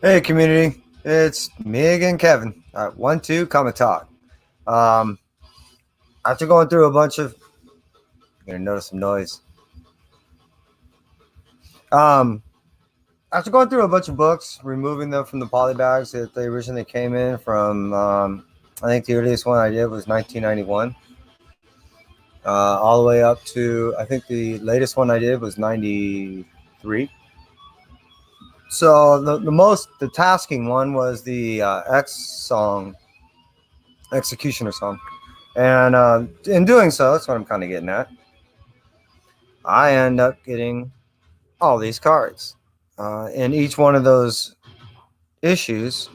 Hey, community. It's me again, Kevin. All right, 1-2 Comic Talk. Um, After going through a bunch of, you're gonna notice some noise. Um, After going through a bunch of books, removing them from the poly bags that they originally came in from, I think the earliest one I did was 1991, all the way up to I think the latest one I did was 93. So the tasking one was the X song, Executioner song. And in doing so, that's what I'm kind of getting at. I end up getting all these cards. In each one of those issues,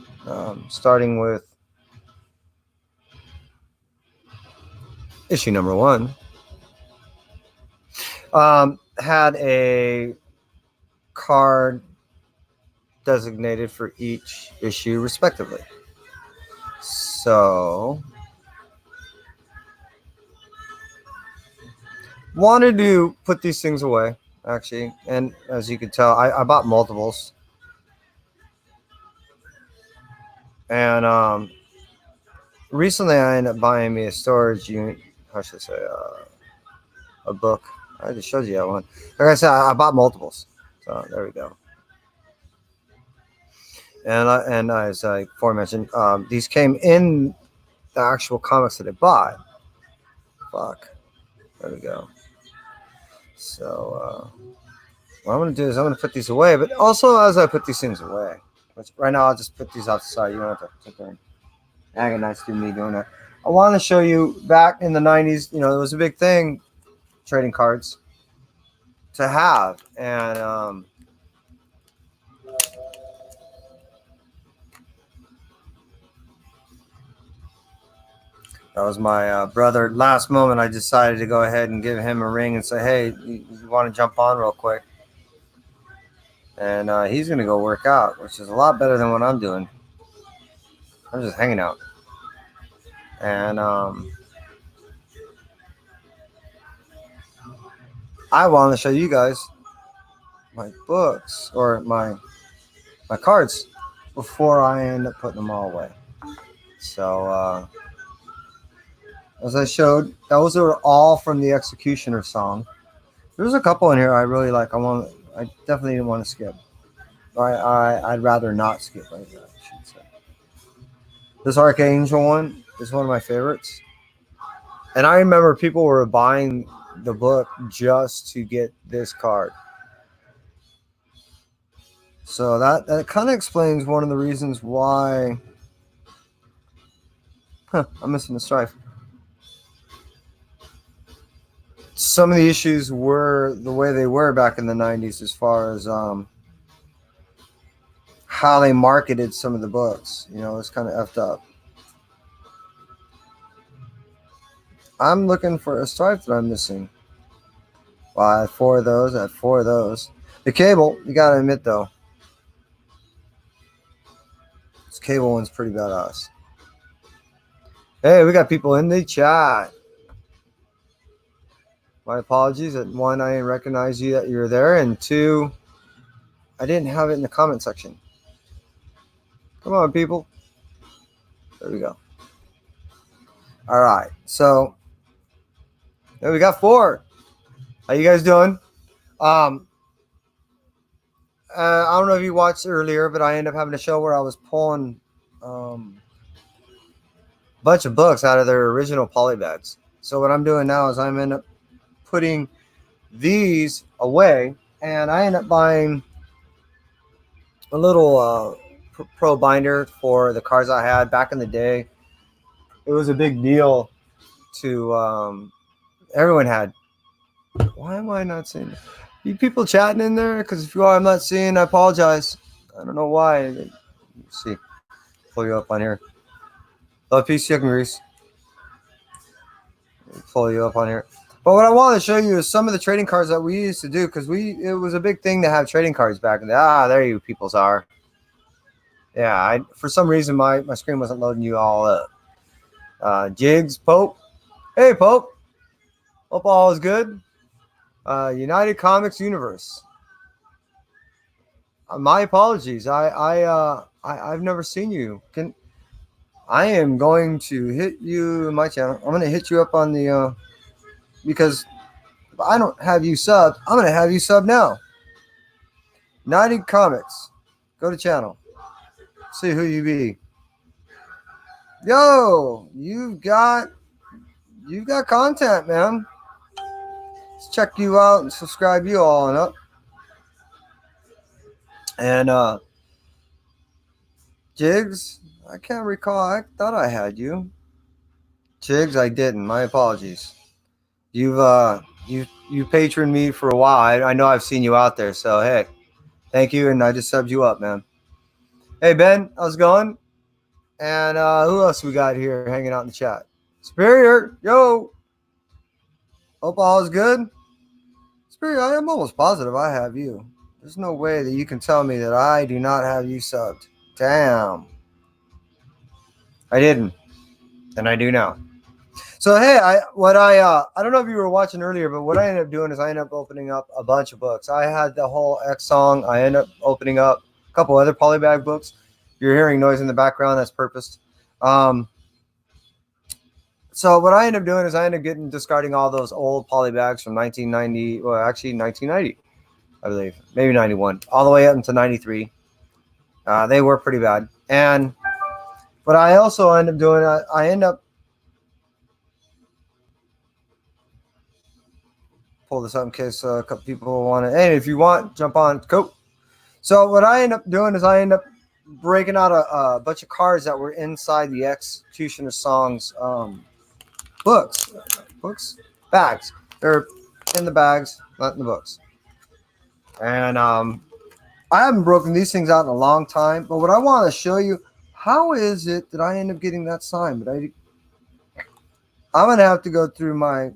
starting with issue number one, had a card designated for each issue, respectively. So, wanted to put these things away, actually. And as you can tell, I bought multiples. And recently, I ended up buying me a storage unit. How should I say? A book. I just showed you that one. Like I said, I bought multiples. So there we go. And as I aforementioned, these came in the actual comics that I bought. Fuck. There we go. So what I'm gonna do is I'm gonna put these away. But also as I put these things away, which right now I'll just put these off the side. You don't have to sit there and agonize through me doing that. I want to show you back in the 90s. You know, it was a big thing, trading cards to have, and that was my brother. Last moment, I decided to go ahead and give him a ring and say, "Hey, you want to jump on real quick?" And he's gonna go work out, which is a lot better than what I'm doing. I'm just hanging out, and I want to show you guys my books or my cards before I end up putting them all away. So as I showed, those are all from the Executioner song. There's a couple in here I really like. I definitely didn't want to skip. I'd rather not skip like that, I should say. This Archangel one is one of my favorites. And I remember people were buying the book just to get this card. So that kind of explains one of the reasons why. I'm missing the strife. Some of the issues were the way they were back in the 90s as far as how they marketed some of the books. You know, it's kind of effed up. I'm looking for a stripe that I'm missing. Well, I had four of those. I had four of those. The cable, you gotta admit though, this cable one's pretty badass. Hey, we got people in the chat. My apologies. That one, I didn't recognize you that you're there, and two, I didn't have it in the comment section. Come on, people. There we go. All right, so there we got four. How you guys doing? I don't know if you watched earlier, but I ended up having a show where I was pulling a bunch of books out of their original polybags. So what I'm doing now is I'm end up putting these away, and I end up buying a little pro binder for the cards I had back in the day. It was a big deal to everyone had. Why am I not seeing it? You people chatting in there? Because if you are, I'm not seeing. I apologize. I don't know why. Let's see. Pull you up on here. Love, peace, chicken grease. Pull you up on here. But what I want to show you is some of the trading cards that we used to do, because it was a big thing to have trading cards back in the there you peoples are. Yeah, for some reason my screen wasn't loading you all up. Jigs, Pope. Hey, Pope. Hope all is good. United Comics Universe. My apologies. I've never seen you. I am going to hit you in my channel. I'm going to hit you up on the because if I don't have you subbed, I'm going to have you sub now. 90 Comics. Go to channel. See who you be. Yo, you've got content, man. Let's check you out and subscribe you all and up. And Jigs, I can't recall. I thought I had you. Jigs, I didn't. My apologies. You've you patroned me for a while. I know I've seen you out there, so hey, thank you, and I just subbed you up, man. Hey Ben, how's it going? And who else we got here hanging out in the chat? Superior, yo. Hope all is good. Superior, I am almost positive I have you. There's no way that you can tell me that I do not have you subbed. Damn. I didn't, and I do now. So hey, I don't know if you were watching earlier, but what I ended up doing is I ended up opening up a bunch of books. I had the whole X song. I ended up opening up a couple other polybag books. You're hearing noise in the background. That's purposed. So what I ended up doing is I ended up discarding all those old polybags from 1990. Well, actually 1990, I believe, maybe 91, all the way up into 93. They were pretty bad. And what I also end up doing, I end up pull this up in case a couple people want to. Hey, if you want, jump on. Cool. So what I end up doing is I end up breaking out a bunch of cards that were inside the Executioner Songs bags. They're in the bags, not in the books. And I haven't broken these things out in a long time. But what I want to show you, how is it that I end up getting that sign? But I'm gonna have to go through my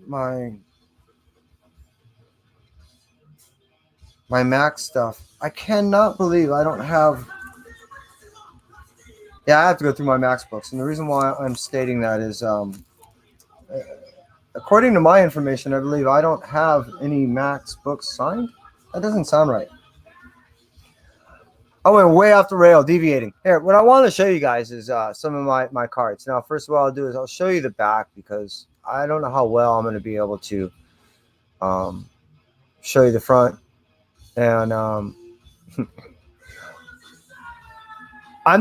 Mac stuff. I cannot believe I don't have. Yeah, I have to go through my Max books, and the reason why I'm stating that is, according to my information, I believe I don't have any Max books signed. That doesn't sound right. I went way off the rail, deviating. Here, what I want to show you guys is some of my cards. Now, first of all, I'll do is I'll show you the back because I don't know how well I'm going to be able to show you the front. And I'm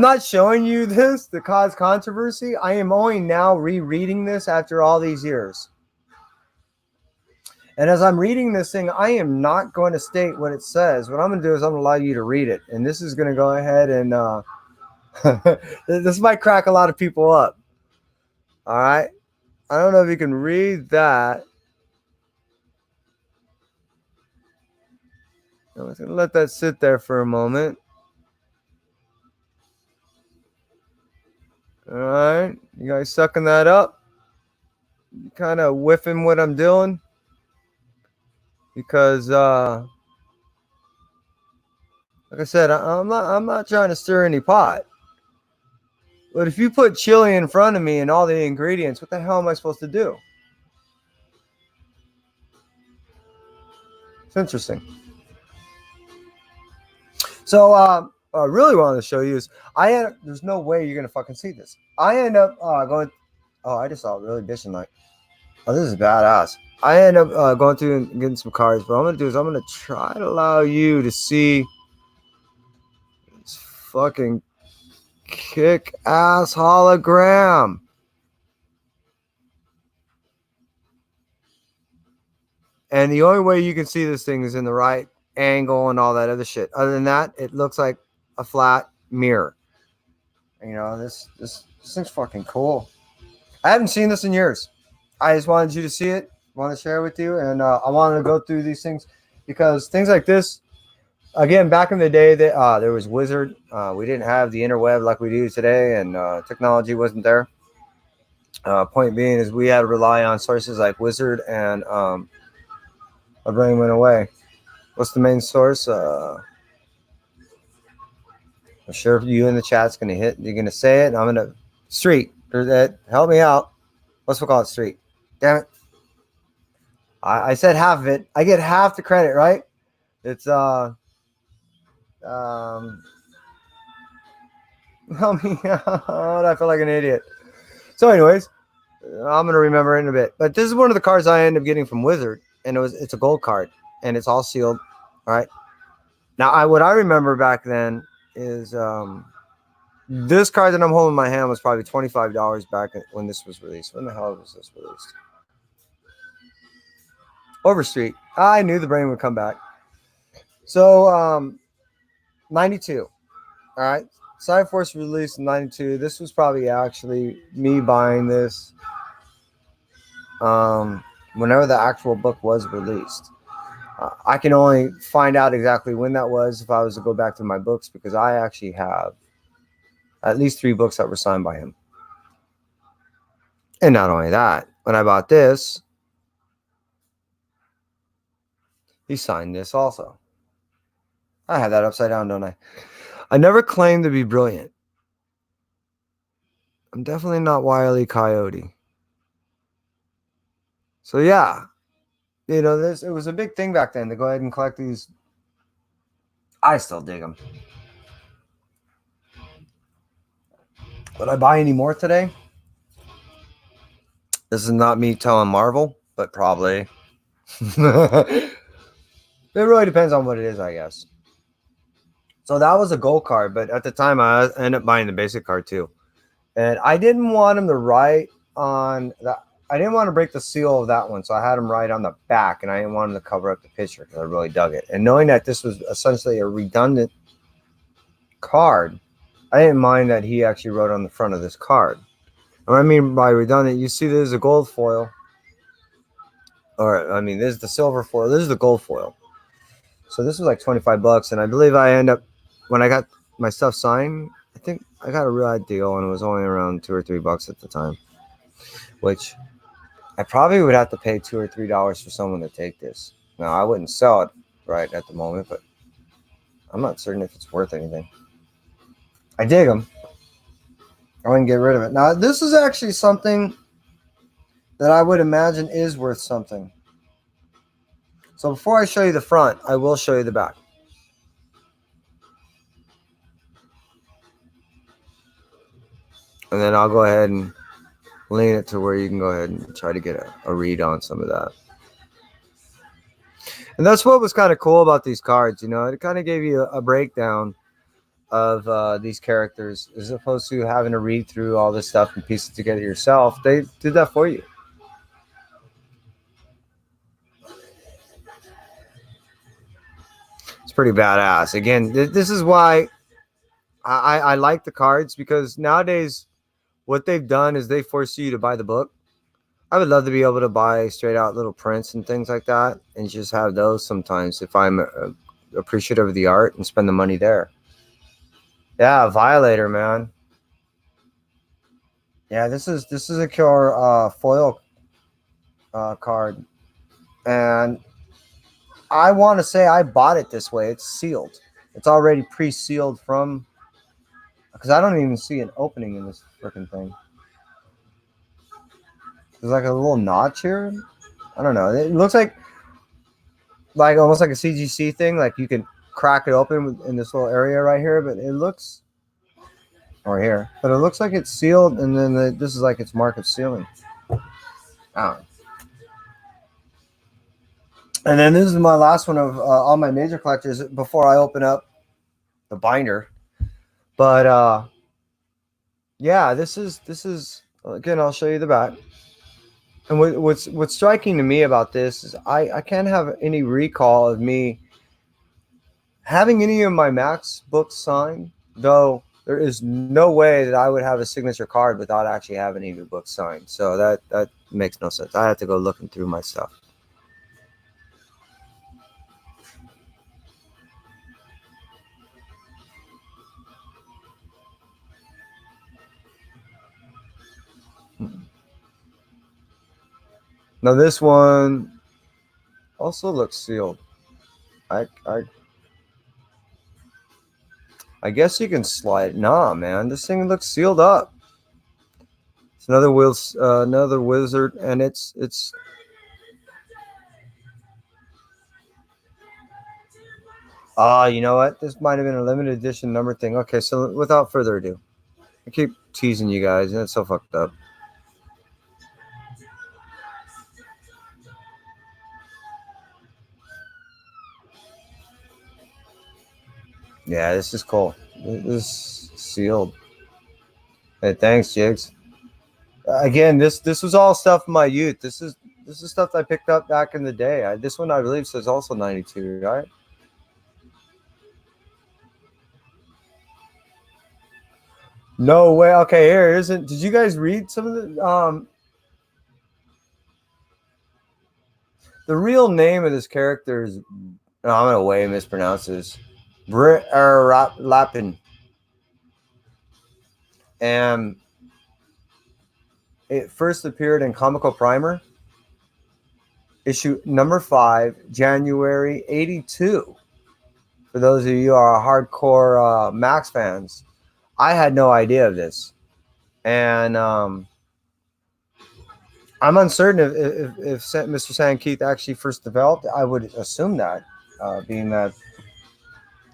not showing you this to cause controversy. I am only now rereading this after all these years. And as I'm reading this thing, I am not going to state what it says. What I'm going to do is I'm going to allow you to read it. And this is going to go ahead and this might crack a lot of people up. All right. I don't know if you can read that. I'm just going to let that sit there for a moment. All right. You guys sucking that up? Kind of whiffing what I'm doing? Because like I said, I'm not trying to stir any pot. But if you put chili in front of me and all the ingredients, what the hell am I supposed to do? It's interesting. So what I really wanted to show you is there's no way you're gonna fucking see this. I end up going. Oh, I just saw it really bitching like. Oh, this is badass. I end up going through and getting some cards. But what I'm going to do is I'm going to try to allow you to see this fucking kick-ass hologram. And the only way you can see this thing is in the right angle and all that other shit. Other than that, it looks like a flat mirror. And, you know, this thing's fucking cool. I haven't seen this in years. I just wanted you to see it. Want to share it with you, and I wanted to go through these things because things like this, again, back in the day, there was Wizard. We didn't have the interweb like we do today, and technology wasn't there. Point being is we had to rely on sources like Wizard, and my brain went away. What's the main source? I'm sure you in the chat's gonna hit. You're gonna say it. And I'm gonna Street. Help me out. What's we call it? Street. Damn it. I said half of it. I get half the credit, right? It's Um, I feel like an idiot. So, anyways, I'm gonna remember it in a bit. But this is one of the cards I ended up getting from Wizard, and it's a gold card, and it's all sealed. All right. Now, what I remember back then is this card that I'm holding in my hand was probably $25 back when this was released. When the hell was this released? Overstreet. I knew the brain would come back. So, 92. All right. Side Force released in 92. This was probably actually me buying this whenever the actual book was released. I can only find out exactly when that was if I was to go back to my books, because I actually have at least 3 books that were signed by him. And not only that, when I bought this, he signed this also. I had that upside down, don't I? I never claimed to be brilliant. I'm definitely not Wile E. Coyote. So yeah, it was a big thing back then to go ahead and collect these. I still dig them. Would I buy any more today? This is not me telling Marvel, but probably. It really depends on what it is, I guess. So that was a gold card, but at the time I ended up buying the basic card too. And I didn't want him to write on that. I didn't want to break the seal of that one, so I had him write on the back, and I didn't want him to cover up the picture because I really dug it. And knowing that this was essentially a redundant card, I didn't mind that he actually wrote on the front of this card. And what I mean by redundant, you see there's a gold foil. Or, I mean, this is the silver foil. This is the gold foil. So this was like $25, and I believe I end up, when I got my stuff signed, I think I got a real deal, and it was only around $2 or $3 at the time, which I probably would have to pay $2 or $3 for someone to take this. Now, I wouldn't sell it right at the moment, but I'm not certain if it's worth anything. I dig them. I wouldn't get rid of it. Now, this is actually something that I would imagine is worth something. So before I show you the front, I will show you the back. And then I'll go ahead and lean it to where you can go ahead and try to get a read on some of that. And that's what was kind of cool about these cards. It kind of gave you a breakdown of these characters as opposed to having to read through all this stuff and piece it together yourself. They did that for you. It's pretty badass. Again, this is why I like the cards, because nowadays what they've done is they force you to buy the book. I would love to be able to buy straight out little prints and things like that and just have those sometimes if I'm appreciative of the art and spend the money there. Yeah, Violator, man. Yeah, this is a killer foil card. And I want to say I bought it this way. It's sealed. It's already pre-sealed from, because I don't even see an opening in this freaking thing. There's like a little notch here. I don't know. It looks like almost like a CGC thing. Like you can crack it open in this little area right here, but it looks, or here, but it looks like it's sealed, and then this is like its mark of sealing. Oh. And then this is my last one of all my major collectors before I open up the binder. But yeah, this is again, I'll show you the back. And what's striking to me about this is I can't have any recall of me having any of my Max books signed, though there is no way that I would have a signature card without actually having any of the books signed. So that makes no sense. I have to go looking through my stuff. Now this one also looks sealed. I guess you can slide. Nah, man, this thing looks sealed up. It's another wizard, and it's. You know what? This might have been a limited edition number thing. Okay, so without further ado, I keep teasing you guys, and it's so fucked up. Yeah, this is cool. This is sealed. Hey, thanks, Jigs. Again, this was all stuff from my youth. This is stuff I picked up back in the day. This one I believe says also 92, right? No way. Okay, here isn't. Did you guys read some of the real name of this character is? No, I'm gonna way mispronounce this. Brit Lapin, and it first appeared in Comical Primer, issue number 5, January '82. For those of you who are hardcore Max fans, I had no idea of this, and I'm uncertain if Mr. Sankeith actually first developed. I would assume that, being that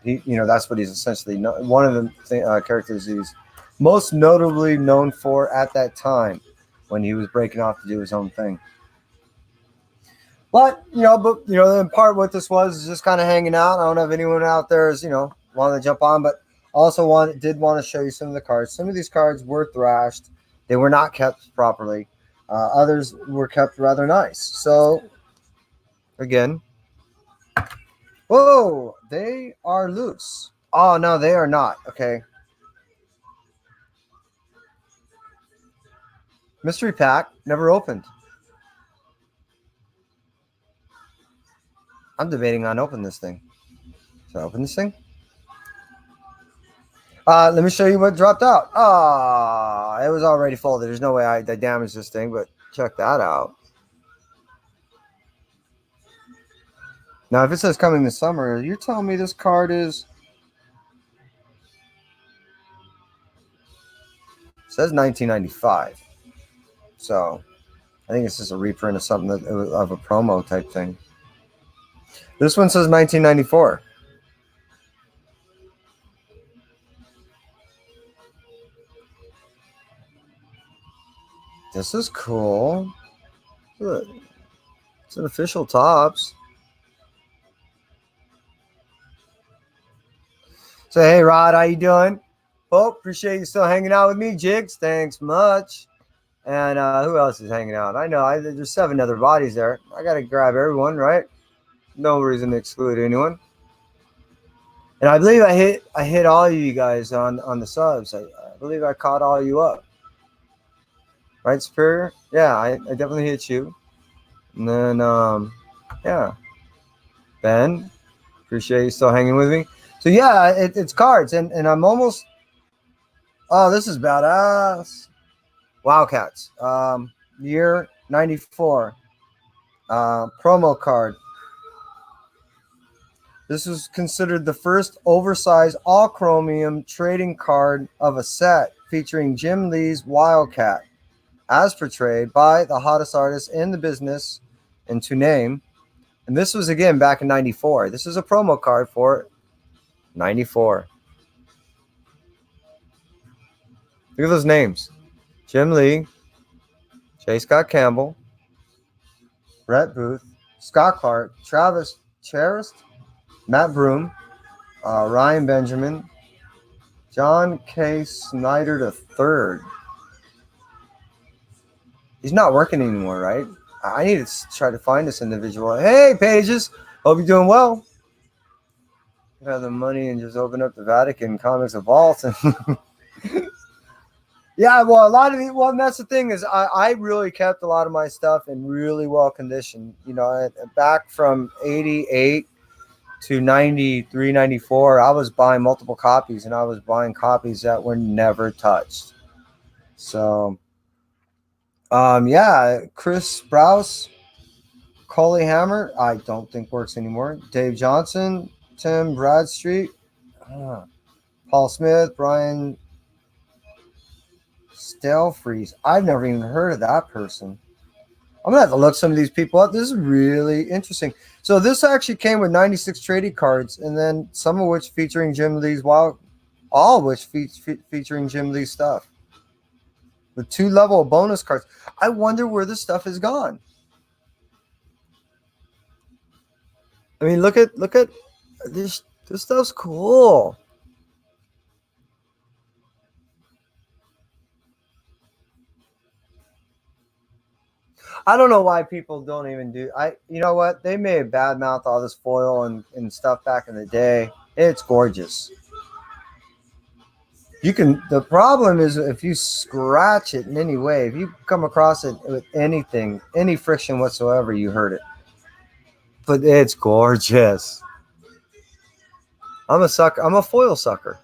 that's what he's essentially one of the characters he's most notably known for at that time when he was breaking off to do his own thing. But in part what this was is just kind of hanging out. I don't know if anyone out there is wanting to jump on, but also did want to show you some of the cards. Some of these cards were thrashed; they were not kept properly. Others were kept rather nice. So, again, whoa, they are loose. Oh, no, they are not. Okay. Mystery pack, never opened. I'm debating on opening this thing. Should I open this thing? Let me show you what dropped out. It was already folded. There's no way I damaged this thing, but check that out. Now, if it says coming this summer, you're telling me this card is... It says 1995. So, I think it's just a reprint of something of a promo type thing. This one says 1994. This is cool. It's an official Topps. So, hey, Rod, how you doing? Oh, appreciate you still hanging out with me. Jigs, thanks much. And who else is hanging out? I know there's 7 other bodies there. I got to grab everyone, right? No reason to exclude anyone. And I believe I hit all of you guys on the subs. I believe I caught all of you up. Right, Superior? Yeah, I definitely hit you. And then, yeah. Ben, appreciate you still hanging with me. So, yeah, it's cards. And I'm almost... Oh, this is badass. Wildcats. Year 94. Promo card. This was considered the first oversized all-chromium trading card of a set featuring Jim Lee's Wildcat, as portrayed by the hottest artist in the business, and to name. And this was, again, back in 94. This is a promo card for 94. Look at those names. Jim Lee, J. Scott Campbell, Brett Booth, Scott Clark, Travis Charest, Matt Broom, Ryan Benjamin, John K. Snyder III. He's not working anymore, right? I need to try to find this individual. Hey, Pages. Hope you're doing well. You have the money and just open up the Vatican Comics Vault. Yeah, well, and that's the thing is I really kept a lot of my stuff in really well condition. Back from 88 to 93, 94, I was buying multiple copies, and I was buying copies that were never touched. So, yeah, Chris Sprouse, Coley Hammer, I don't think works anymore. Dave Johnson, Tim Bradstreet, Paul Smith, Brian Stelfreeze. I've never even heard of that person. I'm going to have to look some of these people up. This is really interesting. So this actually came with 96 trading cards, and then some of which featuring Jim Lee's all of which featuring Jim Lee's stuff. With 2 level of bonus cards. I wonder where this stuff is gone. I mean, look at this. This stuff's cool. I don't know why people don't even do. You know what? They may have badmouthed all this foil and stuff back in the day. It's gorgeous. You can. The problem is if you scratch it in any way, if you come across it with anything, any friction whatsoever, you hurt it. But it's gorgeous. I'm a sucker. I'm a foil sucker.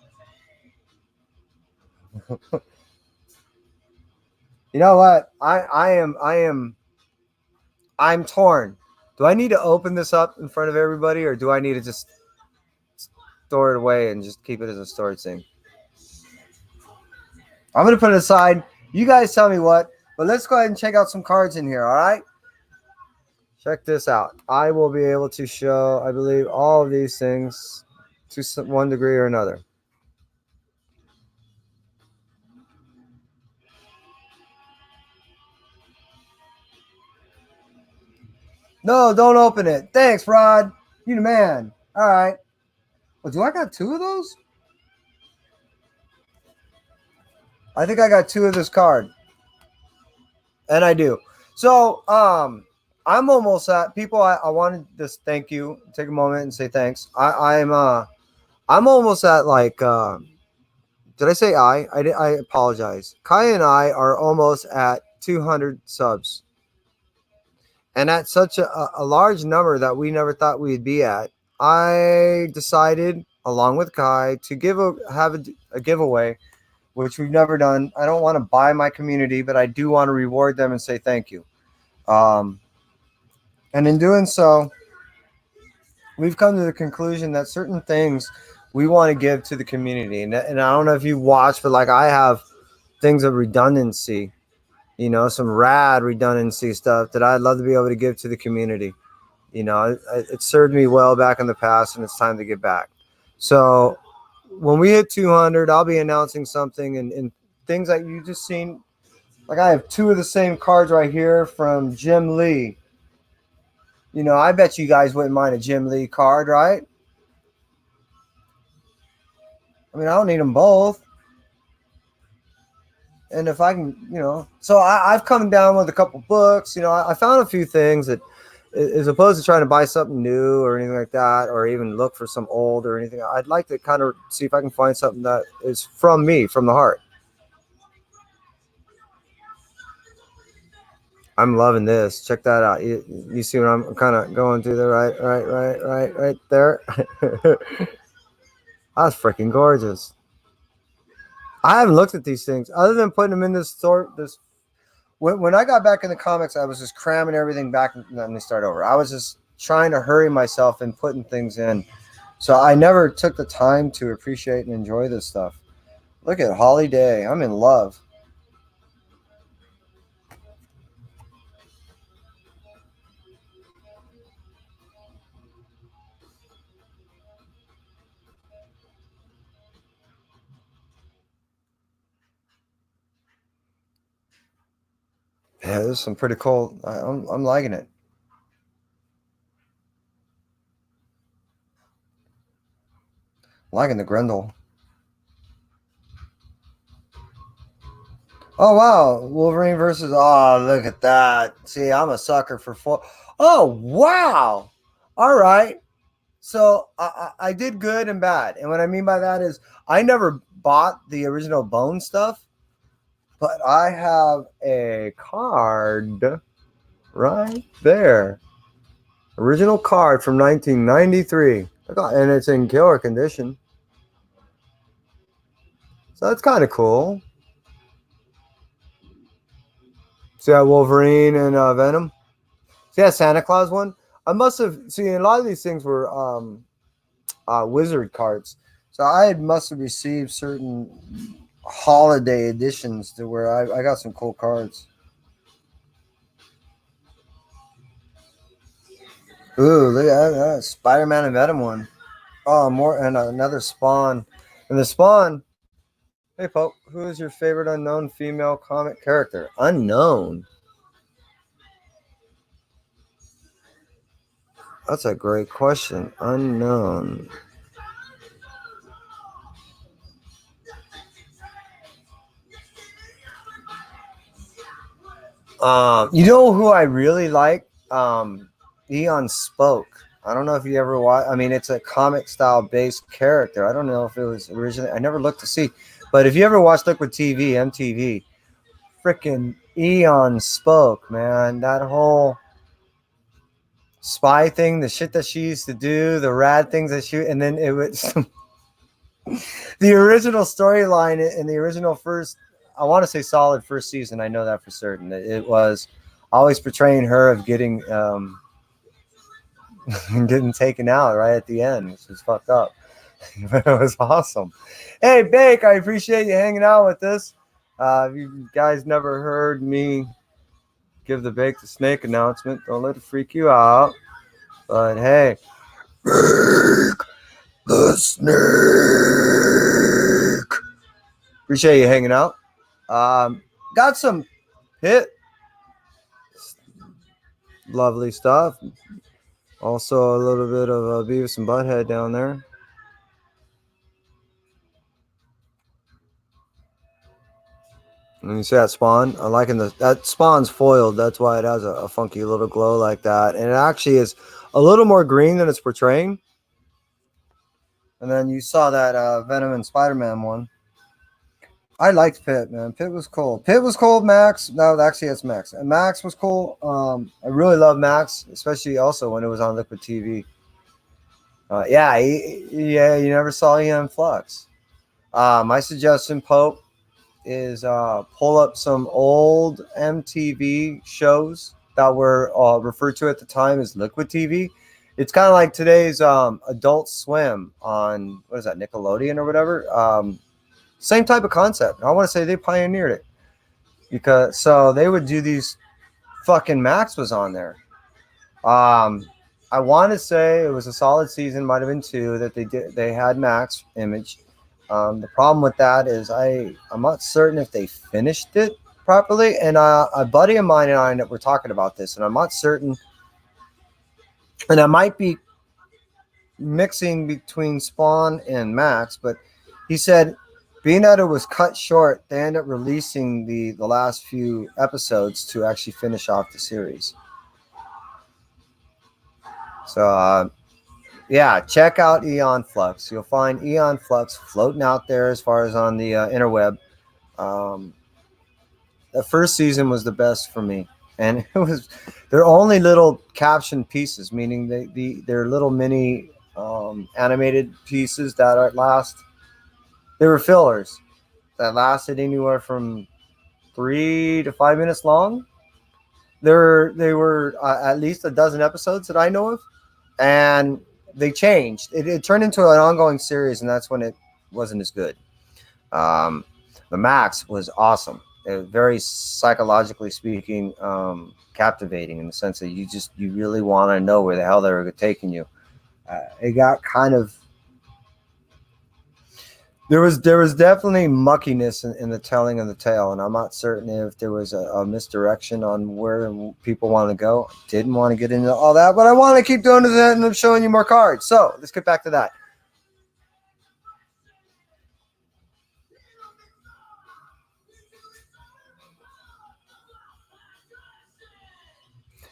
You know what? I'm torn. Do I need to open this up in front of everybody, or do I need to just store it away and just keep it as a storage thing? I'm going to put it aside. You guys tell me what, but let's go ahead and check out some cards in here, all right? Check this out. I will be able to show, I believe, all of these things to one degree or another. No, don't open it. Thanks, Rod. You the man. All right. Well, do I got 2 of those? I think I got 2 of this card. And I do. So, I'm almost at people. I wanted to thank you. Take a moment and say thanks. I'm almost at like. Did I say I? I apologize. Kai and I are almost at 200 subs, and at such a large number that we never thought we'd be at. I decided, along with Kai, to have a giveaway, which we've never done. I don't want to buy my community, but I do want to reward them and say thank you. And in doing so, we've come to the conclusion that certain things we want to give to the community. And I don't know if you watch, but like I have things of redundancy, some rad redundancy stuff that I'd love to be able to give to the community. It served me well back in the past, and it's time to give back. So when we hit 200, I'll be announcing something and things that you just seen. Like I have 2 of the same cards right here from Jim Lee. I bet you guys wouldn't mind a Jim Lee card, right? I mean, I don't need them both. And if I can, so I've come down with a couple books. I found a few things that, as opposed to trying to buy something new or anything like that, or even look for some old or anything, I'd like to kind of see if I can find something that is from me, from the heart. I'm loving this. Check that out. You see what I'm kind of going through there, right there. That's freaking gorgeous. I haven't looked at these things other than putting them in this store. When I got back in the comics, I was just cramming everything back. Let me start over. I was just trying to hurry myself and putting things in. So I never took the time to appreciate and enjoy this stuff. Look at Holly Day. I'm in love. Yeah, this is some pretty cool. I'm liking it. Liking the Grendel. Oh wow, Wolverine versus. Oh, look at that. See, I'm a sucker for four. Oh wow. All right. So I did good and bad, and what I mean by that is I never bought the original Bone stuff, but I have a card right there. Original card from 1993, and it's in killer condition. So that's kind of cool. See that Wolverine and Venom? See that Santa Claus one? I must have seen a lot of these things were wizard cards. So must have received certain holiday editions to where I got some cool cards. Ooh, look at that. Spider-Man and Venom one. Oh, more and another Spawn. And the Spawn. Hey, Pope, who is your favorite unknown female comic character? Unknown. That's a great question. Unknown. You know who I really like? Eon Spoke. I don't know if you ever watch. I mean, it's a comic style based character. I don't know if it was originally. I never looked to see, but if you ever watched Liquid TV, MTV, freaking Eon Spoke, man, that whole spy thing, the shit that she used to do, the rad things that she, and then it was the original storyline in the original first. I want to say solid first season. I know that for certain. It was always portraying her of getting getting taken out right at the end, which was fucked up. It was awesome. Hey, Bake, I appreciate you hanging out with us. You guys never heard me give the Bake the Snake announcement. Don't let it freak you out. But hey, Bake the Snake. Appreciate you hanging out. Got some hit. Lovely stuff. Also, a little bit of Beavis and Butthead down there. And you see that Spawn? I'm liking that Spawn's foiled. That's why it has a funky little glow like that. And it actually is a little more green than it's portraying. And then you saw that Venom and Spider-Man one. I liked Pit, man. Pit was cool. Pit was cool. Max. No, actually, it's Max. And Max was cool. I really love Max, especially also when it was on Liquid TV. Yeah, you never saw Ian Flux. My suggestion, Pope, is pull up some old MTV shows that were referred to at the time as Liquid TV. It's kind of like today's Adult Swim on, what is that, Nickelodeon or whatever. Same type of concept. I want to say they pioneered it, because so they would do these. Fucking Max was on there. I want to say it was a solid season, might have been two that they did. They had Max Image. The problem with that is I'm not certain if they finished it properly. And a buddy of mine and I were talking about this, and I'm not certain. And I might be mixing between Spawn and Max, but he said, being that it was cut short, they ended up releasing the last few episodes to actually finish off the series. So, yeah, check out Eon Flux. You'll find Eon Flux floating out there as far as on the interweb. The first season was the best for me, and it was they're only little caption pieces, meaning they're little mini animated pieces that last. They were fillers that lasted anywhere from 3 to 5 minutes long. They were at least a dozen episodes that I know of, and they changed. It turned into an ongoing series, and that's when it wasn't as good. The Max was awesome. It was very psychologically speaking, captivating in the sense that you really want to know where the hell they were taking you. It got kind of there was definitely muckiness in the telling of the tale, and I'm not certain if there was a misdirection on where people want to go. Didn't want to get into all that, but I want to keep doing that and showing you more cards. So let's get back to that.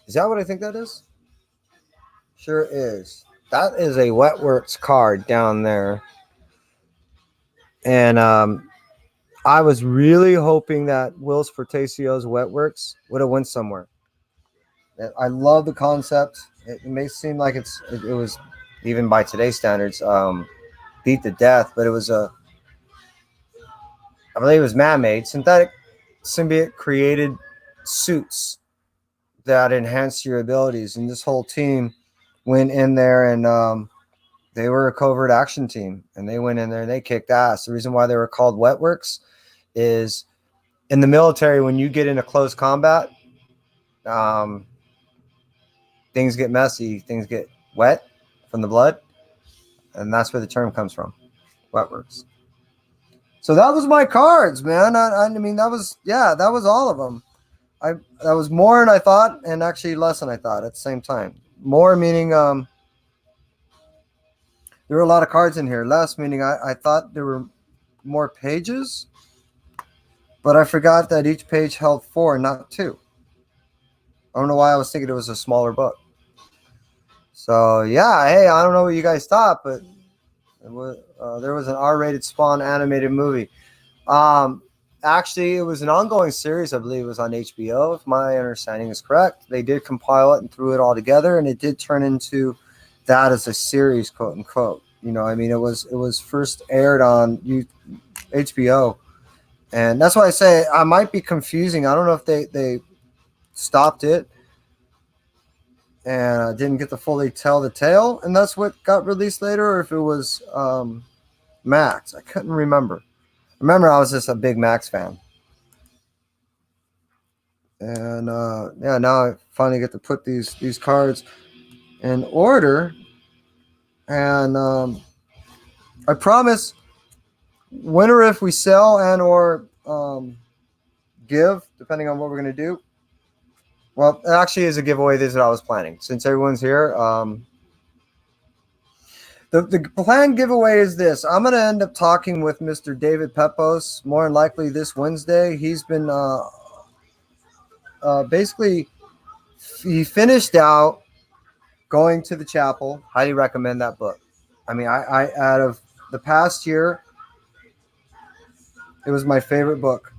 Is that what I think that is? Sure is. That is a Wetworks card down there. And I was really hoping that Will's Fortasio's Wetworks would have went somewhere. I love the concept. It may seem like it was, even by today's standards, beat to death, but it was I believe it was man-made. Synthetic symbiote created suits that enhanced your abilities, and this whole team went in there, and they were a covert action team, and they went in there and they kicked ass. The reason why they were called Wetworks is in the military, when you get into close combat, things get messy, things get wet from the blood, and that's where the term comes from, wetworks. So that was my cards, man. I mean, that was all of them. That was more than I thought, and actually less than I thought at the same time. More meaning there were a lot of cards in here. Less meaning I thought there were more pages, but I forgot that each page held 4, not 2. I don't know why I was thinking it was a smaller book. So yeah, hey, I don't know what you guys thought, but there was an R-rated Spawn animated movie. Actually, it was an ongoing series. I believe it was on HBO, if my understanding is correct. They did compile it and threw it all together, and it did turn into that as a series, quote unquote. I mean, it was first aired on HBO, and that's why I say I might be confusing. I don't know if they stopped it and didn't get to fully tell the tale, and that's what got released later, or if it was Max. I couldn't remember. Remember, I was just a big Max fan. And now I finally get to put these cards in order. And I promise, when or if we sell and or give, depending on what we're going to do. Well, it actually is a giveaway. This is what I was planning. Since everyone's here, the planned giveaway is this. I'm going to end up talking with Mr. David Pepos, more than likely this Wednesday. He's been basically, he finished out Going to the Chapel. Highly recommend that book. I mean, I out of the past year, it was my favorite book.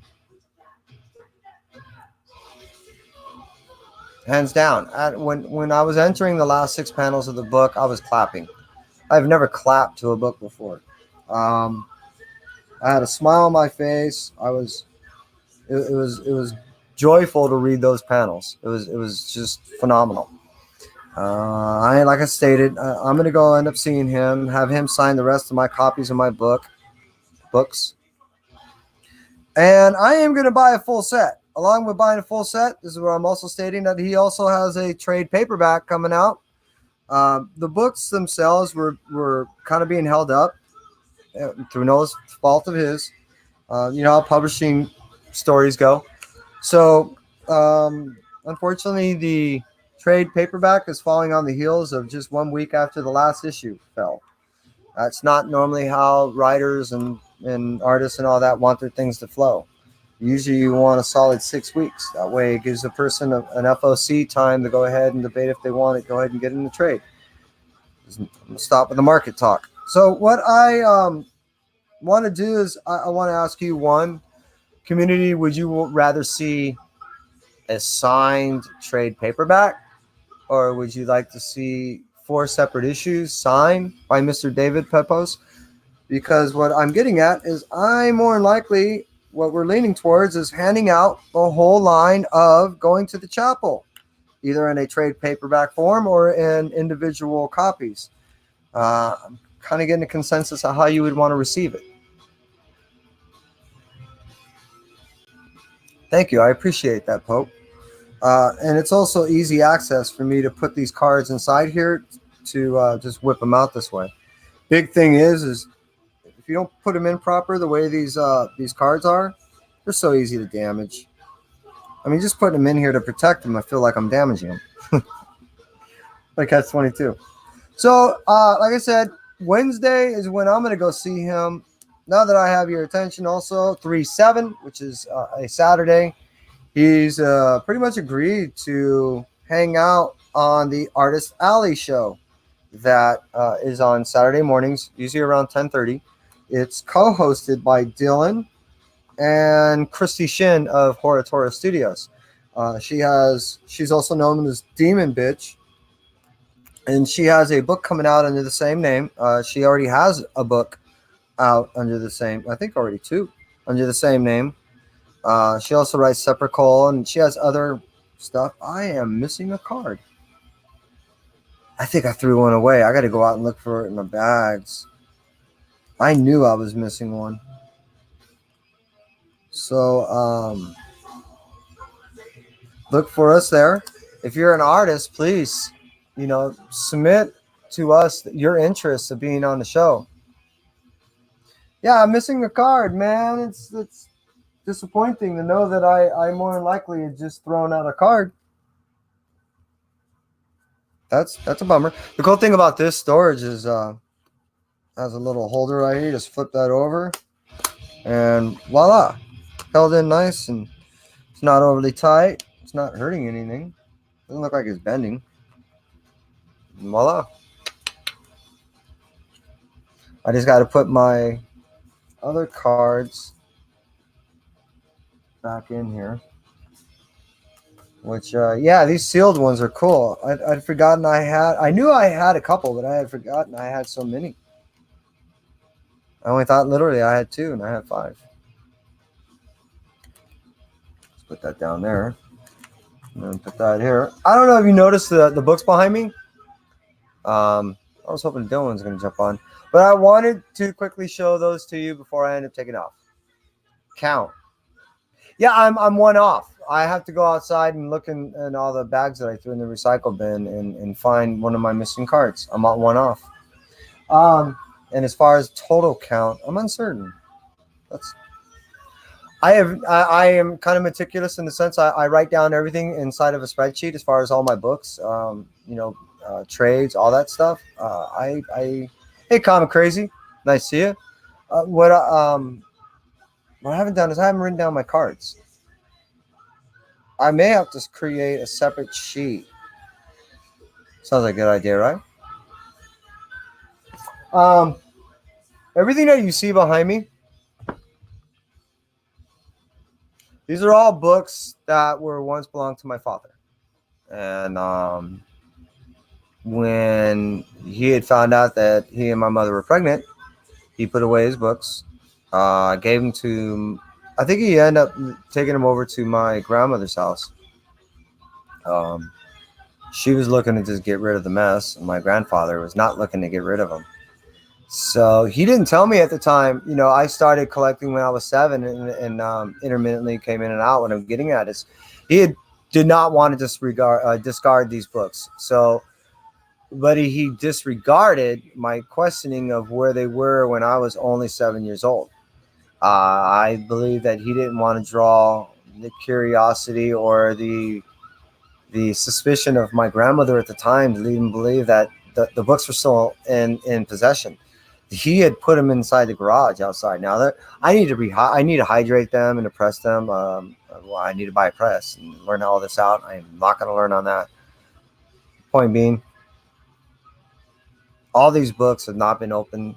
Hands down. When I was entering the last 6 panels of the book, I was clapping. I've never clapped to a book before. I had a smile on my face. It was joyful to read those panels. It was just phenomenal. Like I stated, I'm gonna go end up seeing him, have him sign the rest of my copies of my books, and I am gonna buy a full set. Along with buying a full set, this is where I'm also stating that he also has a trade paperback coming out. The books themselves were kind of being held up through no fault of his. You know how publishing stories go. So, unfortunately, the trade paperback is falling on the heels of just 1 week after the last issue fell. That's not normally how writers and artists and all that want their things to flow. Usually you want a solid 6 weeks. That way it gives a person an FOC time to go ahead and debate if they want it, go ahead and get in the trade. Stop with the market talk. So what I want to do is I want to ask you one, community, would you rather see a signed trade paperback, or would you like to see 4 separate issues signed by Mr. David Pepos? Because what I'm getting at is more than likely what we're leaning towards is handing out the whole line of Going to the Chapel, either in a trade paperback form or in individual copies. I'm kind of getting a consensus on how you would want to receive it. Thank you. I appreciate that, Pope. And it's also easy access for me to put these cards inside here to just whip them out this way. Big thing is if you don't put them in proper the way these cards are, they're so easy to damage. I mean, just putting them in here to protect them, I feel like I'm damaging them. Like that's 22. So, like I said, Wednesday is when I'm going to go see him. Now that I have your attention, also 3/7, which is a Saturday, he's pretty much agreed to hang out on the Artist Alley show that is on Saturday mornings, usually around 10:30. It's co-hosted by Dylan and Christy Shin of Horatora Studios. She's also known as Demon Bitch, and she has a book coming out under the same name. She already has a book out under the same, I think already 2, under the same name. She also writes Sepulchre, and she has other stuff. I am missing a card. I think I threw one away. I got to go out and look for it in the bags. I knew I was missing one. So, look for us there. If you're an artist, please submit to us your interest of being on the show. Yeah, I'm missing the card, man. It's disappointing to know that I more than likely had just thrown out a card. That's a bummer. The cool thing about this storage is has a little holder right here. Just flip that over, and voila, held in nice, and it's not overly tight. It's not hurting anything. Doesn't look like it's bending. And voila. I just got to put my other cards back in here. Which, yeah, these sealed ones are cool. I'd forgotten I knew I had a couple, but I had forgotten I had so many. I only thought literally I had 2, and I had 5. Let's put that down there. And then put that here. I don't know if you noticed the books behind me. I was hoping Dylan's going to jump on. But I wanted to quickly show those to you before I end up taking off. Count. Yeah, I'm one off. I have to go outside and look in all the bags that I threw in the recycle bin and find one of my missing cards. I'm at one off. And as far as total count, I'm uncertain. I am kind of meticulous in the sense I write down everything inside of a spreadsheet as far as all my books, trades, all that stuff. Hey, Comic Crazy, nice to see you. What I haven't done is I haven't written down my cards. I may have to create a separate sheet. Sounds like a good idea, right? Everything that you see behind me, these are all books that were once belonged to my father. And when he had found out that he and my mother were pregnant, he put away his books. Gave them to, I think he ended up taking them over to my grandmother's house. She was looking to just get rid of the mess, and my grandfather was not looking to get rid of them. So he didn't tell me at the time. I started collecting when I was 7, and intermittently came in and out. What I'm getting at is did not want to discard these books. So, but he disregarded my questioning of where they were when I was only 7 years old. I believe that he didn't want to draw the curiosity or the suspicion of my grandmother at the time to lead him believe that the books were still in possession. He had put them inside the garage outside. Now I need to hydrate them and to press them. I need to buy a press and learn all this out. I'm not going to learn on that. Point being, all these books have not been opened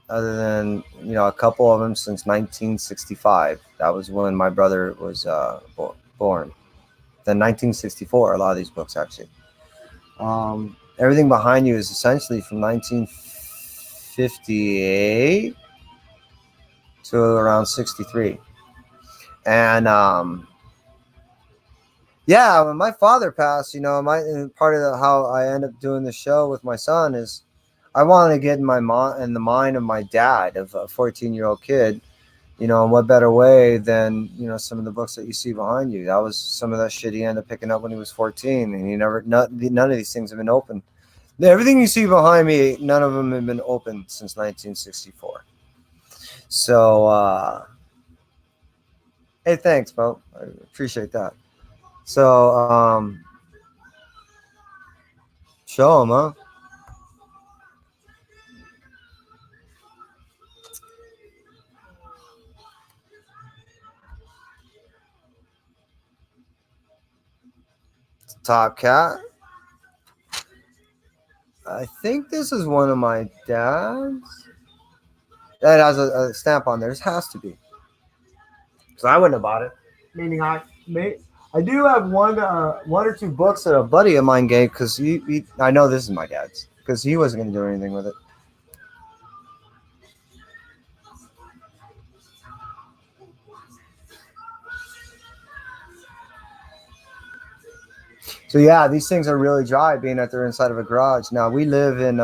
other than, a couple of them since 1965. That was when my brother was born. Then 1964, a lot of these books actually. Everything behind you is essentially from 1958 to around 63. And yeah, when my father passed, part of how I end up doing the show with my son is I wanted to get in the mind of my dad, of a 14-year-old kid. And what better way than, some of the books that you see behind you. That was some of that shit he ended up picking up when he was 14, and none of these things have been opened. Everything you see behind me, none of them have been opened since 1964. So, hey, thanks, Bo. I appreciate that. So, show them, huh? Top Cat. I think this is one of my dad's. That has a stamp on there. It has to be. So I wouldn't have bought it. Meaning I do have one or two books that a buddy of mine gave because I know this is my dad's because he wasn't going to do anything with it. So yeah, these things are really dry, being that they're inside of a garage. Now we live in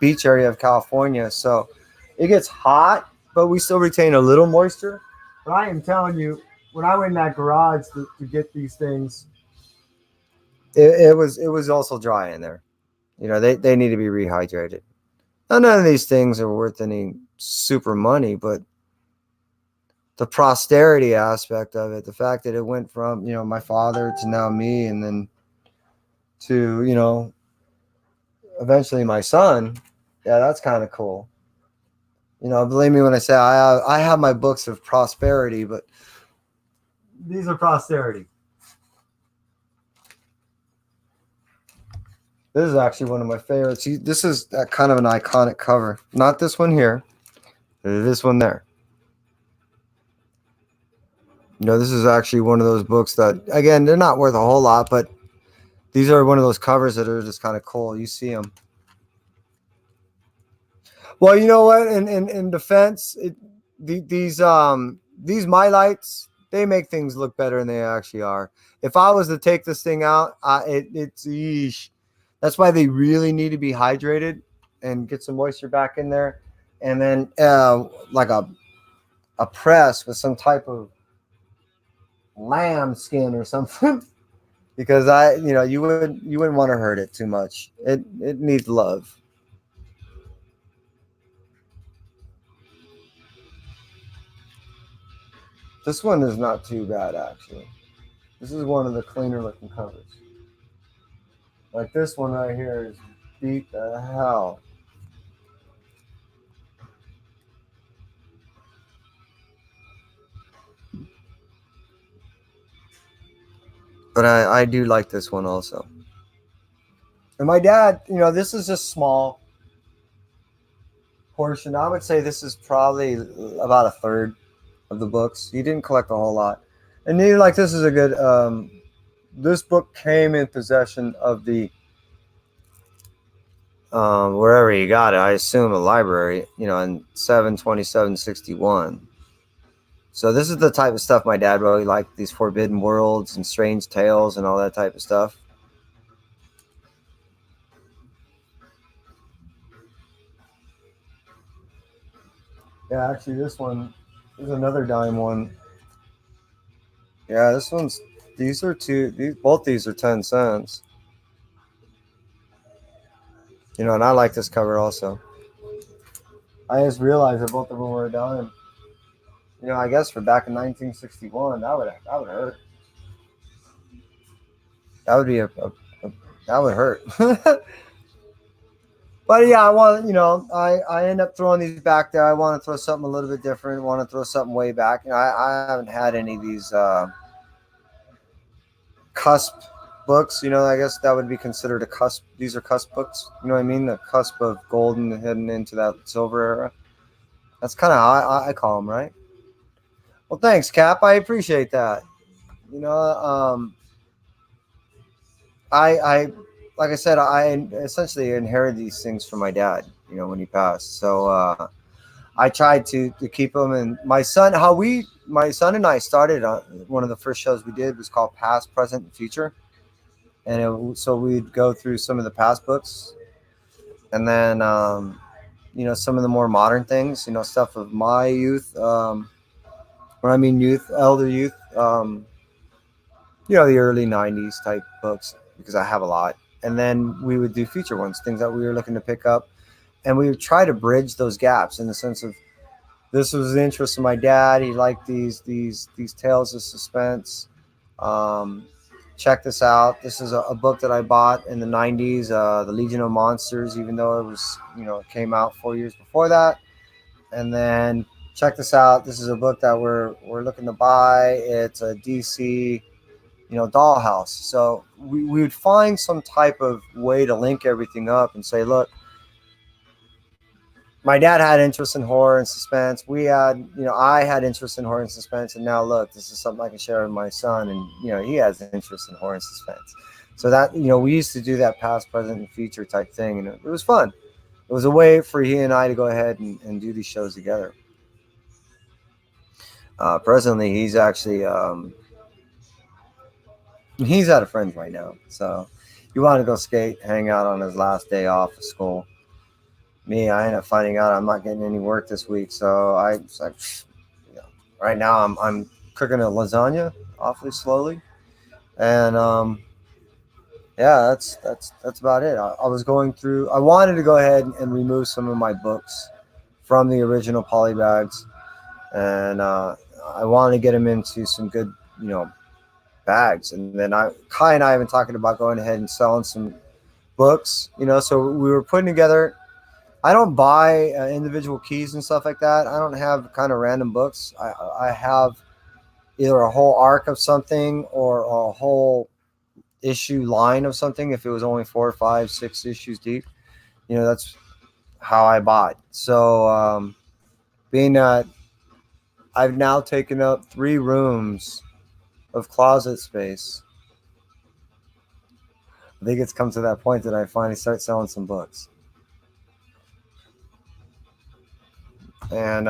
beach area of California, so it gets hot, but we still retain a little moisture. But I am telling you, when I went in that garage to get these things, it was also dry in there. They need to be rehydrated. Now, none of these things are worth any super money, but the posterity aspect of it, the fact that it went from my father to now me, and then to eventually my son. Yeah, that's kind of cool. Believe me when I say I have my books of prosperity, but these are posterity. This is actually one of my favorites. This is kind of an iconic cover. Not this one here, this one there. This is actually one of those books that, again, they're not worth a whole lot, but these are one of those covers that are just kind of cool. You see them. Well, you know what? In defense, these my lights, they make things look better than they actually are. If I was to take this thing out, it's yeesh. That's why they really need to be hydrated and get some moisture back in there, and then like a press with some type of lamb skin or something. Because you wouldn't want to hurt it too much. It needs love. This one is not too bad, actually. This is one of the cleaner looking covers. Like this one right here is beat the hell. But I do like this one also. And my dad, this is just small portion. I would say this is probably about a third of the books. He didn't collect a whole lot. And like this is a good this book came in possession of the wherever you got it. I assume a library, in 7/27/61. So this is the type of stuff my dad really liked, these forbidden worlds and strange tales and all that type of stuff. Yeah, actually this one is another dime one. Yeah, these are both these are 10 cents. And I like this cover also. I just realized that both of them were a dime. I guess for back in 1961, that would hurt. That would be that would hurt. But yeah, I want I end up throwing these back there. I want to throw something a little bit different. Want to throw something way back. I haven't had any of these cusp books. I guess that would be considered a cusp. These are cusp books. You know what I mean? The cusp of golden heading into that silver era. That's kind of how I call them, right? Well, thanks, Cap. I appreciate that. You know, I like I said, I essentially inherited these things from my dad. When he passed. So I tried to keep them. And my son and I started one of the first shows we did was called Past, Present, and Future, and so we'd go through some of the past books, and then some of the more modern things, stuff of my youth. When I mean youth, elder youth, the early '90s type books, because I have a lot. And then we would do future ones, things that we were looking to pick up, and we would try to bridge those gaps in the sense of this was the interest of my dad. He liked these tales of suspense. Um, Check this out. This is a book that I bought in the '90s, The Legion of Monsters, even though it came out 4 years before that. And then check this out. This is a book that we're looking to buy. It's a DC, dollhouse. So we would find some type of way to link everything up and say, look, my dad had interest in horror and suspense. I had interest in horror and suspense, and now look, this is something I can share with my son, and he has interest in horror and suspense. So that we used to do that past, present, and future type thing, and it was fun. It was a way for he and I to go ahead and do these shows together. Presently, he's actually he's out of friends right now, so he wanted to go skate, hang out on his last day off of school. Me, I ended up finding out I'm not getting any work this week, so I was like, right now I'm cooking a lasagna awfully slowly, and yeah, that's about it. I was going through. I wanted to go ahead and remove some of my books from the original polybags, and I wanted to get them into some good, you know, bags. And then Kai and I have been talking about going ahead and selling some books. You know, so we were putting together. I don't buy individual keys and stuff like that. I don't have kind of random books. I have either a whole arc of something or a whole issue line of something. If it was only 4, 5, 6 issues deep, you know, that's how I bought. So being that I've now taken up 3 rooms of closet space, I think it's come to that point that I finally start selling some books. And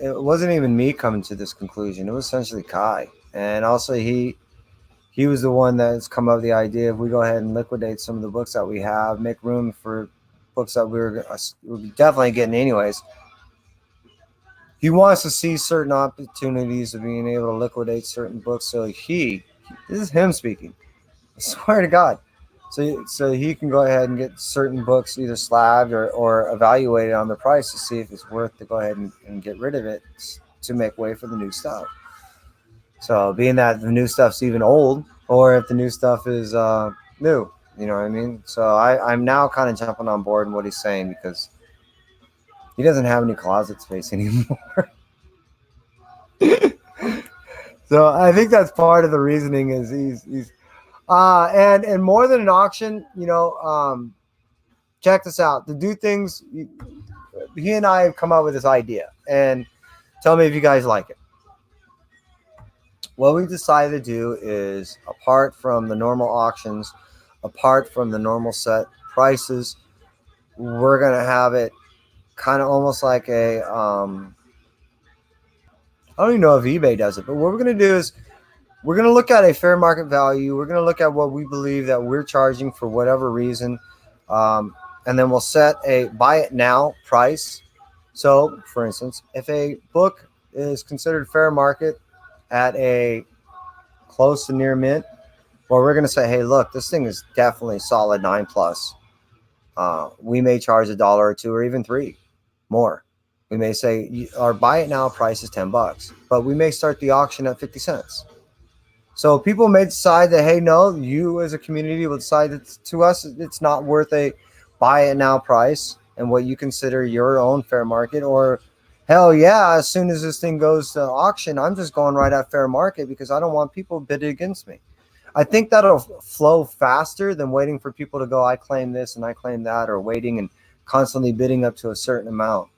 it wasn't even me coming to this conclusion. It was essentially Kai. And also he was the one that's come up with the idea if we go ahead and liquidate some of the books that we have, make room for books that we're definitely getting anyways. He wants to see certain opportunities of being able to liquidate certain books. So this is him speaking. I swear to God. So he can go ahead and get certain books either slabbed or evaluated on the price to see if it's worth to go ahead and get rid of it to make way for the new stuff. So being that the new stuff's even old, or if the new stuff is new, you know what I mean? So I'm now kind of jumping on board in what he's saying because he doesn't have any closet space anymore. So I think that's part of the reasoning is he's and more than an auction, you know, check this out. To do things, he and I have come up with this idea, and tell me if you guys like it. What we decided to do is, apart from the normal auctions, apart from the normal set prices, we're gonna have it kind of almost like a I don't even know if eBay does it, but what we're gonna do is we're gonna look at a fair market value. We're gonna look at what we believe that we're charging for whatever reason, and then we'll set a buy it now price. So, for instance, if a book is considered fair market at a close to near mint, well, we're going to say, hey, look, this thing is definitely solid 9 plus. We may charge $1 or 2 or even 3 more. We may say our buy it now price is $10, but we may start the auction at 50 cents. So people may decide that, hey, no, you as a community will decide that to us it's not worth a buy it now price and what you consider your own fair market, or hell yeah, as soon as this thing goes to auction, I'm just going right at fair market because I don't want people bidding against me. I think that'll flow faster than waiting for people to go, I claim this and I claim that, or waiting and constantly bidding up to a certain amount.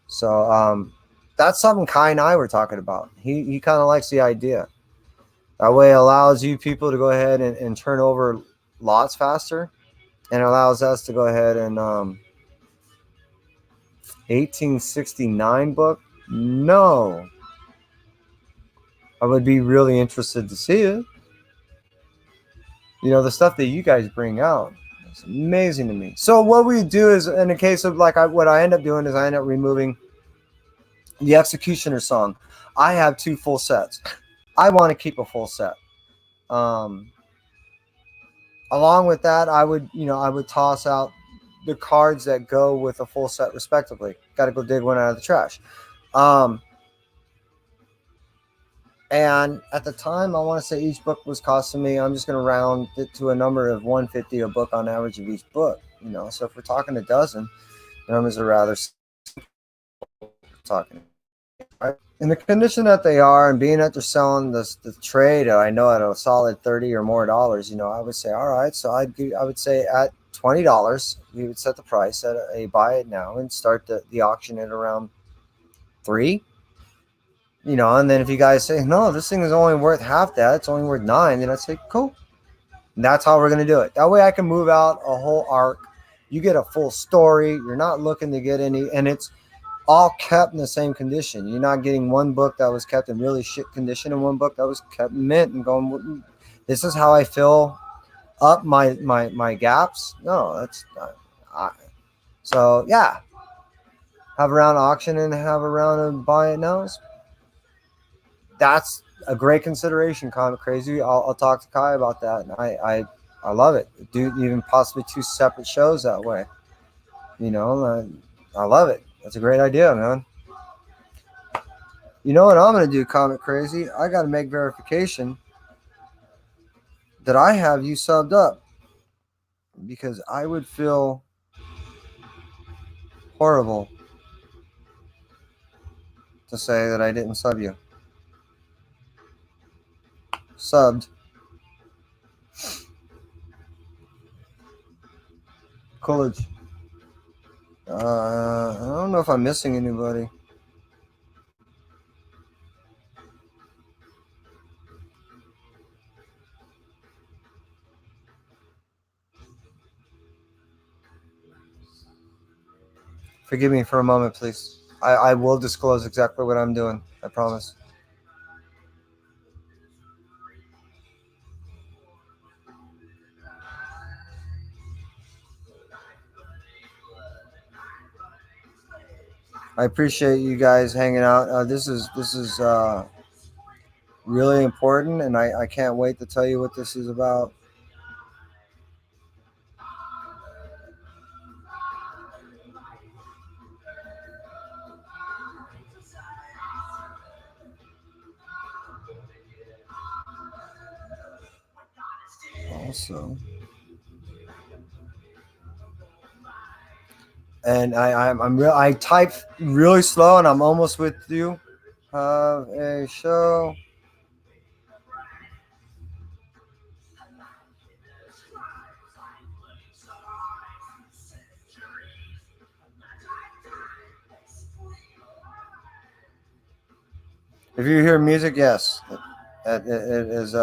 So that's something Kai and I were talking about. He kind of likes the idea. That way it allows you people to go ahead and turn over lots faster, and allows us to go ahead and 1869 book. No, I would be really interested to see it. You know, the stuff that you guys bring out, it's amazing to me. So what we do is, in the case of what I end up doing is I end up removing the Executioner song. I have 2 full sets. I want to keep a full set. Along with that, I would toss out the cards that go with a full set respectively. Got to go dig one out of the trash. And at the time, I want to say each book was costing me, I'm just going to round it to a number of 150 a book on average of each book. You know, so if we're talking a dozen, the numbers are rather talking. Right? In the condition that they are, and being that they're selling the trade, I know at a solid $30 or more, you know, I would say, all right, so I would say at $20, we would set the price at a buy it now and start the auction at around 3. You know, and then if you guys say, no, this thing is only worth half that, it's only worth 9, then I'd say, cool. And that's how we're going to do it. That way I can move out a whole arc. You get a full story. You're not looking to get any, and it's all kept in the same condition. You're not getting one book that was kept in really shit condition and one book that was kept mint and going, this is how I fill up my gaps. No, that's not. So, yeah. Have a round auction and have a round of buy it nows. That's a great consideration, Comic Crazy. I'll talk to Kai about that. And I I love it. Do even possibly 2 separate shows that way. I love it. That's a great idea, man. You know what I'm gonna do, Comic Crazy? I gotta make verification that I have you subbed up because I would feel horrible to say that I didn't sub you. Subbed. Coolidge. I don't know if I'm missing anybody. Forgive me for a moment, please. I will disclose exactly what I'm doing. I promise. I appreciate you guys hanging out. This is really important, and I can't wait to tell you what this is about. Also, and I type really slow, and I'm almost with you. Have a show. If you hear music, yes, it is.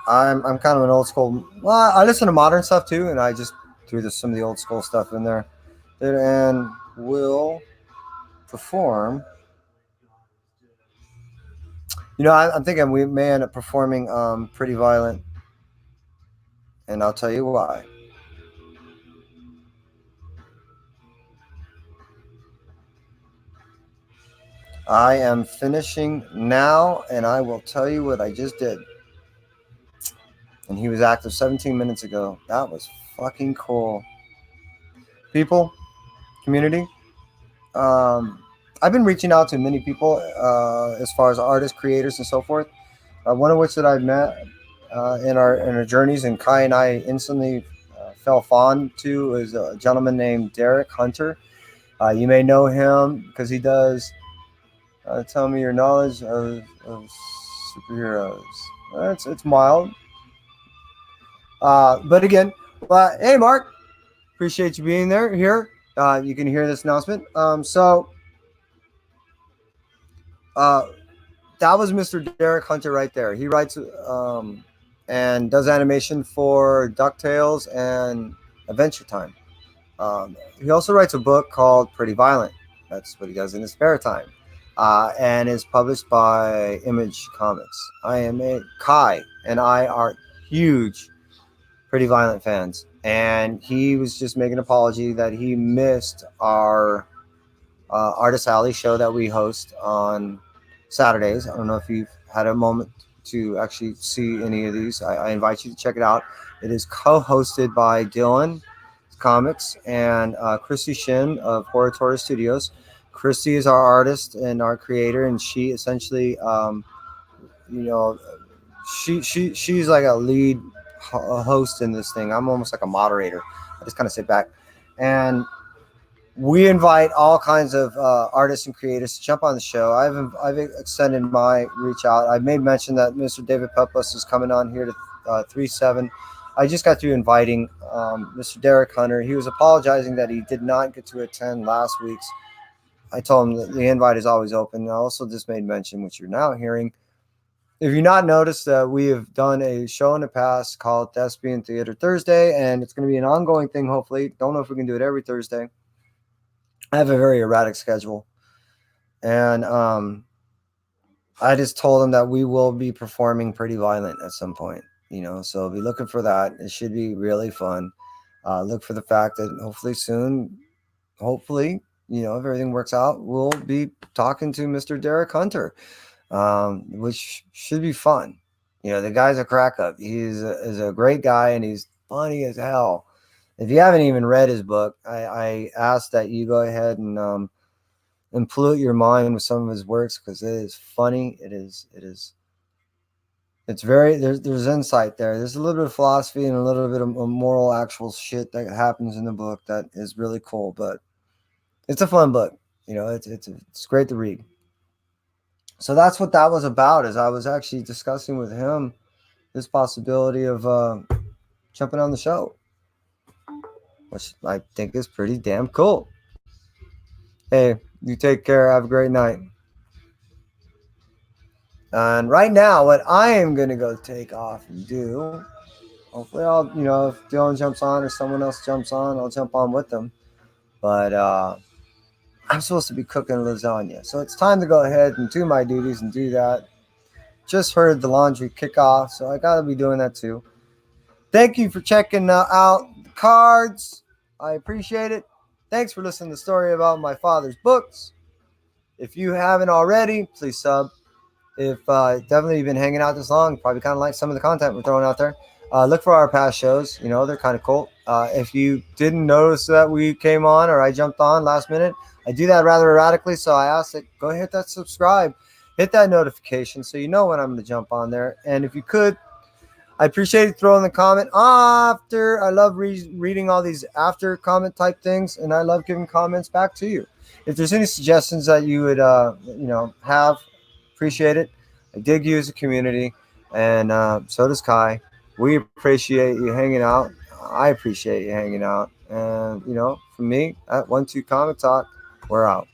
I'm kind of an old school. Well, I listen to modern stuff too, and I just threw some of the old school stuff in there. And will perform. I'm thinking we may end up performing Pretty Violent, and I'll tell you why. I am finishing now, and I will tell you what I just did. And he was active 17 minutes ago. That was fucking cool. People, community. Um, I've been reaching out to many people as far as artists, creators, and so forth. One of which that I've met in our journeys, and Kai and I instantly fell fond to is a gentleman named Derek Hunter. You may know him because he does. Tell me your knowledge of superheroes. It's mild, but again, hey Mark, appreciate you being there here. You can hear this announcement. Uh, that was Mr. Derek Hunter right there. He writes and does animation for DuckTales and Adventure Time. He also writes a book called Pretty Violent. That's what he does in his spare time. And is published by Image Comics. Kai and I are huge Pretty Violent fans. And he was just making an apology that he missed our Artist Alley show that we host on Saturdays. I don't know if you've had a moment to actually see any of these. I invite you to check it out. It is co-hosted by Dylan Comics and Christy Shin of Horatory Studios. Christy is our artist and our creator, and she essentially, you know, she's like a lead host in this thing. I'm almost like a moderator. I just kind of sit back, and we invite all kinds of artists and creators to jump on the show. I've extended my reach out. I've made mention that Mr. David Pepos is coming on here to 3-7. I just got through inviting Mr. Derek Hunter. He was apologizing that he did not get to attend last week's. I told him that the invite is always open. I also just made mention, which you're now hearing. If you've not noticed, we have done a show in the past called Thespian Theater Thursday, and it's going to be an ongoing thing, hopefully. Don't know if we can do it every Thursday. I have a very erratic schedule. And I just told him that we will be performing Pretty Violent at some point, so be looking for that. It should be really fun. Look for the fact that hopefully soon, if everything works out, we'll be talking to Mr. Derek Hunter, which should be fun. The guy's a crack up. Is a great guy, and he's funny as hell. If you haven't even read his book, I ask that you go ahead and pollute your mind with some of his works, because it is funny. It's very, there's insight there. There's a little bit of philosophy and a little bit of moral actual shit that happens in the book that is really cool. But it's a fun book. It's great to read. So that's what that was about. Is I was actually discussing with him this possibility of jumping on the show, which I think is pretty damn cool. Hey, you take care. Have a great night. And right now, what I am going to go take off and do, hopefully if Dylan jumps on or someone else jumps on, I'll jump on with them. But I'm supposed to be cooking lasagna. So it's time to go ahead and do my duties and do that. Just heard the laundry kick off, so I got to be doing that too. Thank you for checking out the cards. I appreciate it. Thanks for listening to the story about my father's books. If you haven't already, please sub. If definitely you've been hanging out this long, probably kind of like some of the content we're throwing out there. Look for our past shows. They're kind of cool. If you didn't notice that we came on or I jumped on last minute, I do that rather erratically. So I ask that go hit that subscribe, hit that notification so you know when I'm going to jump on there. And if you could, I appreciate you throwing the comment after. I love reading all these after comment type things, and I love giving comments back to you. If there's any suggestions that you would, have, appreciate it. I dig you as a community, and so does Kai. We appreciate you hanging out. I appreciate you hanging out. And, from me at 1-2 Comic Talk, we're out.